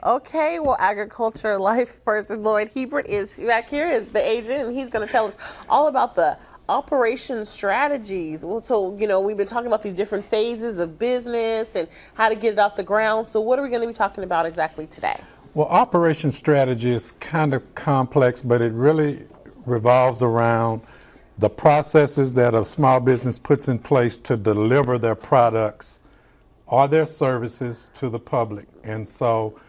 Okay, well, agriculture life person Lloyd Hebert is back here as the agent, and he's going to tell us all about the operation strategies. Well, so, we've been talking about these different phases of business and how to get it off the ground. So what are we going to be talking about exactly today? Well, operation strategy is kind of complex, but it really revolves around the processes that a small business puts in place to deliver their products or their services to the public. And so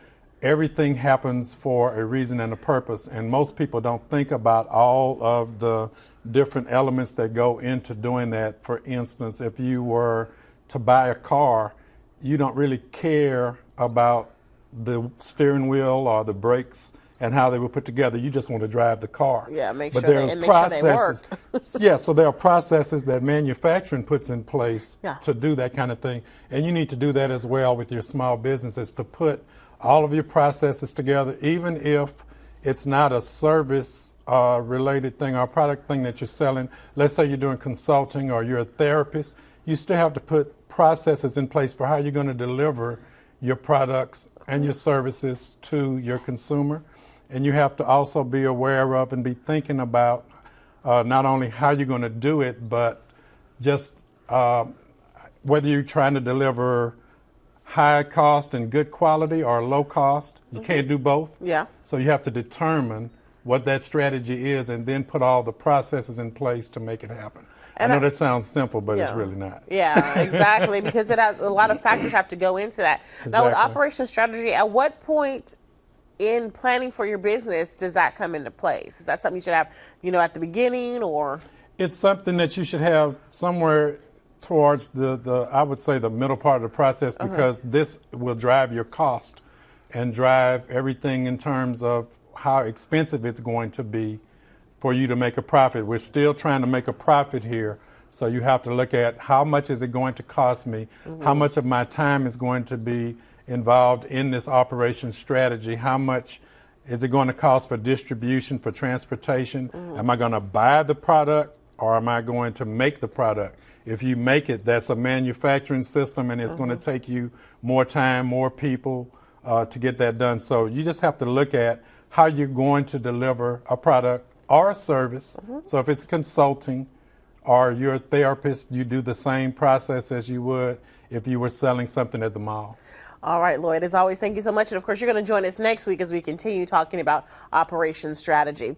everything happens for a reason and a purpose, and most people don't think about all of the different elements that go into doing that. For instance, if you were to buy a car, you don't really care about the steering wheel or the brakes and how they were put together. You just want to drive the car. Yeah, make but sure there's make sure they work. Yeah, so there are processes that manufacturing puts in place Yeah. to do that kind of thing. And you need to do that as well with your small businesses, to put all of your processes together, even if it's not a service related thing or a product thing that you're selling. Let's say you're doing consulting or you're a therapist, you still have to put processes in place for how you're going to deliver your products and your services to your consumer. And you have to also be aware of and be thinking about not only how you're going to do it, but just whether you're trying to deliver high cost and good quality or low cost. You can't do both. Yeah. So you have to determine what that strategy is and then put all the processes in place to make it happen. And I know that sounds simple, but it's really not. Yeah, exactly, because it has a lot of factors have to go into that. Exactly. Now, with operation strategy, at what point in planning for your business does that come into place? Is that something you should have, at the beginning, or? It's something that you should have somewhere towards the I would say the middle part of the process, because this will drive your cost and drive everything in terms of how expensive it's going to be for you to make a profit. We're still trying to make a profit here, so you have to look at how much is it going to cost me, how much of my time is going to be involved in this operation strategy, how much is it going to cost for distribution, for transportation, am I going to buy the product or am I going to make the product? If you make it, that's a manufacturing system, and it's going to take you more time, more people to get that done. So you just have to look at how you're going to deliver a product or a service. So if it's consulting or you're a therapist, you do the same process as you would if you were selling something at the mall. All right, Lloyd, as always, thank you so much. And of course, you're going to join us next week as we continue talking about operation strategy.